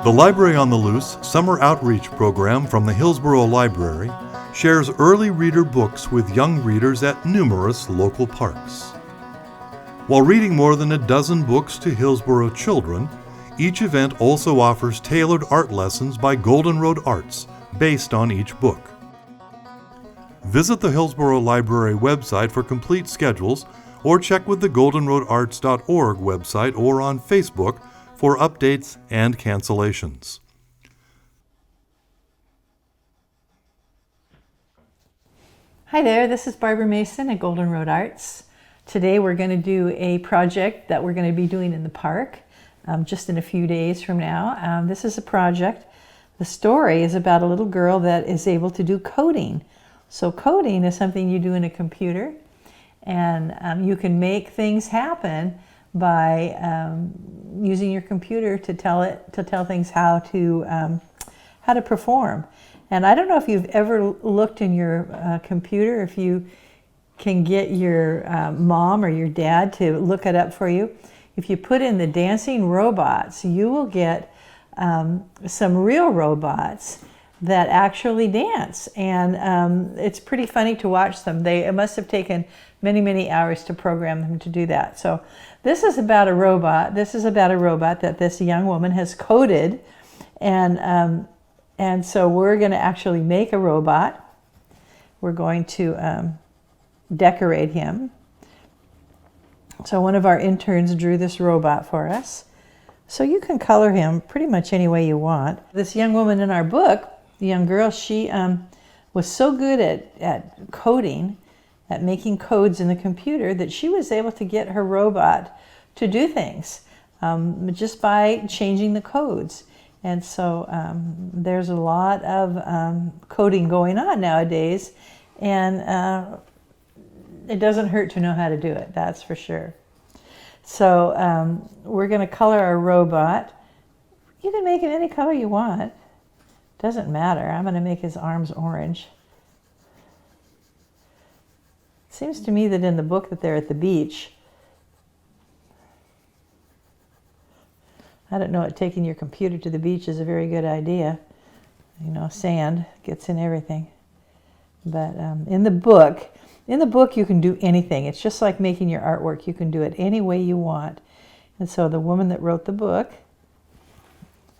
The Library on the Loose summer outreach program from the Hillsborough Library shares early reader books with young readers at numerous local parks. While reading more than a dozen books to Hillsborough children, each event also offers tailored art lessons by Golden Road Arts based on each book. Visit the Hillsborough Library website for complete schedules or check with the goldenroadarts.org website or on Facebook for updates and cancellations. Hi there, this is Barbara Mason at Golden Road Arts. Today we're going to do a project that we're going to be doing in the park just in a few days from now. This is a project. The story is about a little girl that is able to do coding. So coding is something you do in a computer, and you can make things happen by using your computer to tell things how to perform. And I don't know if you've ever looked in your computer, if you can get your mom or your dad to look it up for you. If you put in the dancing robots, you will get some real robots that actually dance. And it's pretty funny to watch them. It must have taken many, many hours to program them to do that. So this is about a robot. This is about a robot that this young woman has coded. And so we're going to actually make a robot. We're going to decorate him. So one of our interns drew this robot for us. So you can color him pretty much any way you want. This young woman in our book, the young girl, she was so good at coding, at making codes in the computer, that she was able to get her robot to do things just by changing the codes. And so there's a lot of coding going on nowadays, and it doesn't hurt to know how to do it, that's for sure. So we're going to color our robot. You can make it any color you want. Doesn't matter. I'm going to make his arms orange. It seems to me that in the book that they're at the beach. I don't know, taking your computer to the beach is a very good idea. You know, sand gets in everything. But in the book you can do anything. It's just like making your artwork. You can do it any way you want. And so the woman that wrote the book,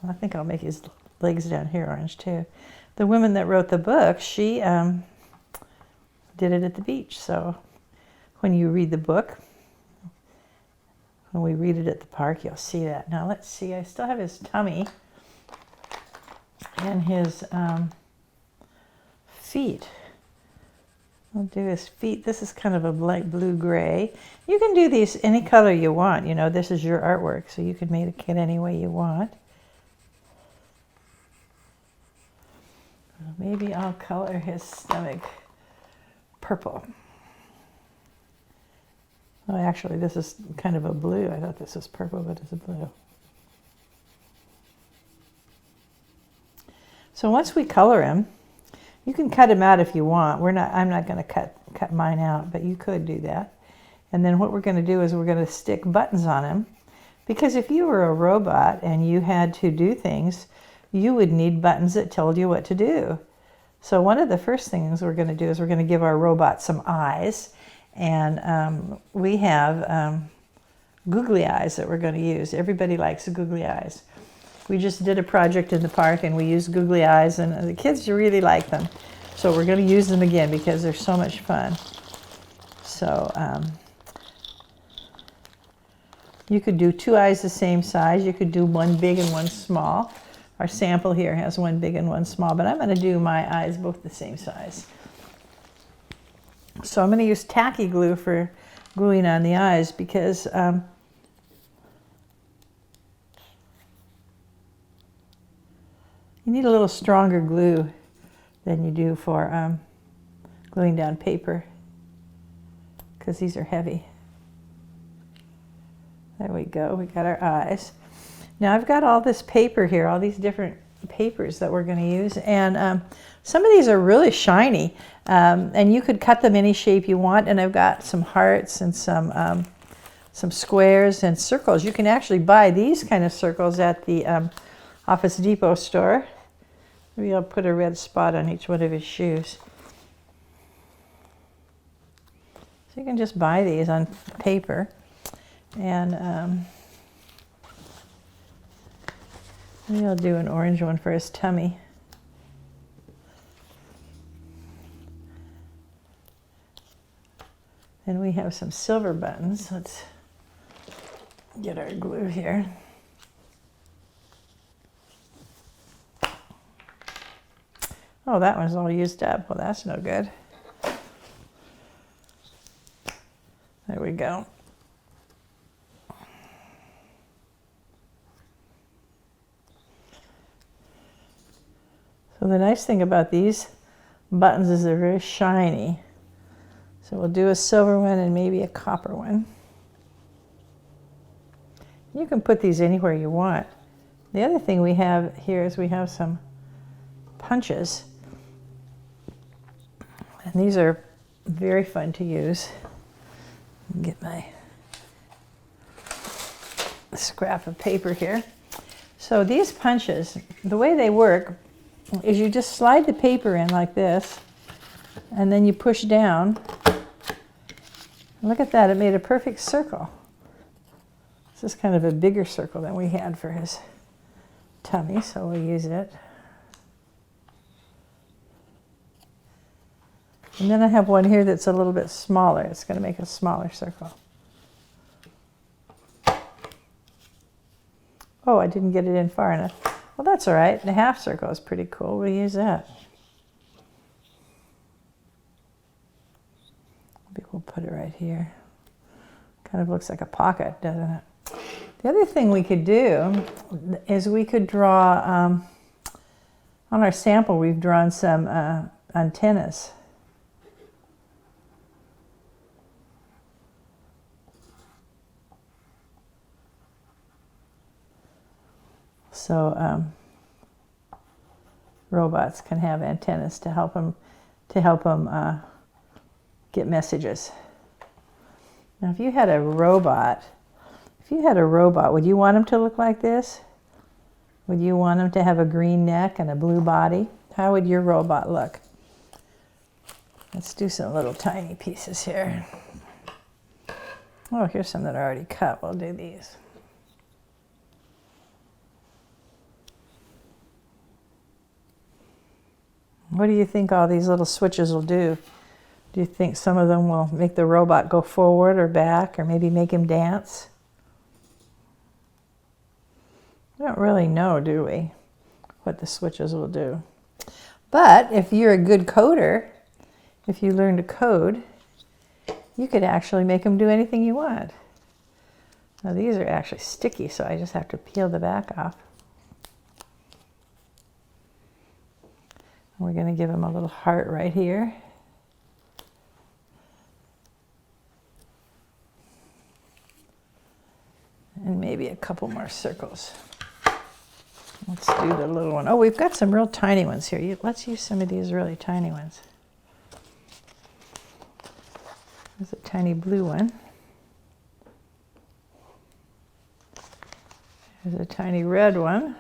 I think I'll make his legs down here orange too. The woman that wrote the book, she did it at the beach. So when you read the book, when we read it at the park, you'll see that. Now let's see, I still have his tummy and his feet. I'll do his feet. This is kind of a light blue-gray. You can do these any color you want. You know, this is your artwork, so you can make it any way you want. Maybe I'll color his stomach purple. Oh, actually, this is kind of a blue. I thought this was purple, but it's a blue. So once we color him, you can cut him out if you want. I'm not going to cut mine out, but you could do that. And then what we're going to do is we're going to stick buttons on him, because if you were a robot and you had to do things, you would need buttons that told you what to do. So one of the first things we're going to do is we're going to give our robot some eyes. And we have googly eyes that we're going to use. Everybody likes googly eyes. We just did a project in the park and we used googly eyes, and the kids really like them. So we're going to use them again because they're so much fun. So you could do two eyes the same size. You could do one big and one small. Our sample here has one big and one small, but I'm going to do my eyes both the same size. So I'm going to use tacky glue for gluing on the eyes because you need a little stronger glue than you do for gluing down paper, because these are heavy. There we go. We got our eyes. Now I've got all this paper here, all these different papers that we're going to use, and some of these are really shiny, and you could cut them any shape you want. And I've got some hearts and some squares and circles. You can actually buy these kind of circles at the Office Depot store. Maybe I'll put a red spot on each one of his shoes. So you can just buy these on paper. And maybe I'll do an orange one for his tummy. Then we have some silver buttons. Let's get our glue here. Oh, that one's all used up. Well, that's no good. There we go. So the nice thing about these buttons is they're very shiny. So we'll do a silver one and maybe a copper one. You can put these anywhere you want. The other thing we have here is we have some punches. And these are very fun to use. Get my scrap of paper here. So these punches, the way they work is you just slide the paper in like this, and then you push down. Look at that, it made a perfect circle. This is kind of a bigger circle than we had for his tummy, so we'll use it. And then I have one here that's a little bit smaller. It's going to make a smaller circle. Oh, I didn't get it in far enough. Well, that's all right. The half circle is pretty cool. We'll use that. Maybe we'll put it right here. Kind of looks like a pocket, doesn't it? The other thing we could do is we could draw, on our sample, we've drawn some antennas. So robots can have antennas to help them get messages. Now, if you had a robot, would you want him to look like this? Would you want him to have a green neck and a blue body? How would your robot look? Let's do some little tiny pieces here. Oh, here's some that are already cut. We'll do these. What do you think all these little switches will do? Do you think some of them will make the robot go forward or back, or maybe make him dance? We don't really know, do we, what the switches will do. But if you're a good coder, if you learn to code, you could actually make them do anything you want. Now these are actually sticky, so I just have to peel the back off. We're going to give him a little heart right here. And maybe a couple more circles. Let's do the little one. Oh, we've got some real tiny ones here. Let's use some of these really tiny ones. There's a tiny blue one. There's a tiny red one.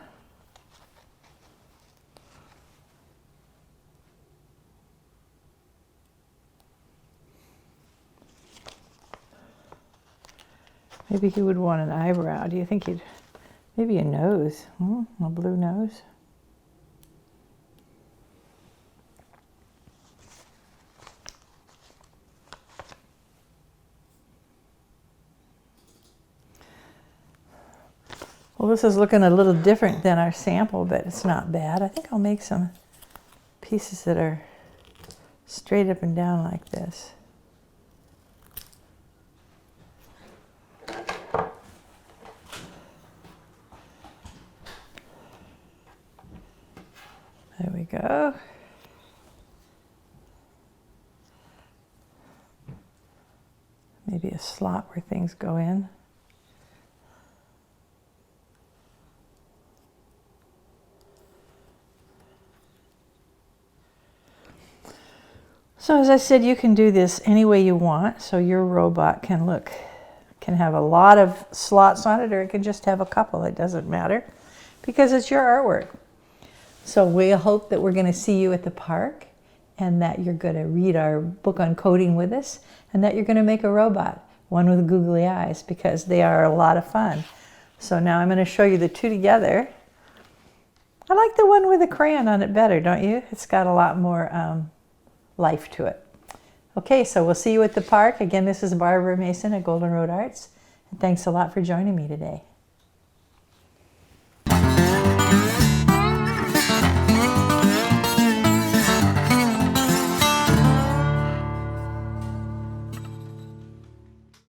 Maybe he would want an eyebrow. Do you think he'd, maybe a nose, a blue nose? Well, this is looking a little different than our sample, but it's not bad. I think I'll make some pieces that are straight up and down like this. There we go. Maybe a slot where things go in. So as I said, you can do this any way you want. So your robot can have a lot of slots on it, or it can just have a couple. It doesn't matter. because it's your artwork. So we hope that we're going to see you at the park, and that you're going to read our book on coding with us, and that you're going to make a robot, one with googly eyes, because they are a lot of fun. So now I'm going to show you the two together. I like the one with the crayon on it better, don't you? It's got a lot more life to it. Okay, so we'll see you at the park. Again, this is Barbara Mason at Golden Road Arts, and thanks a lot for joining me today.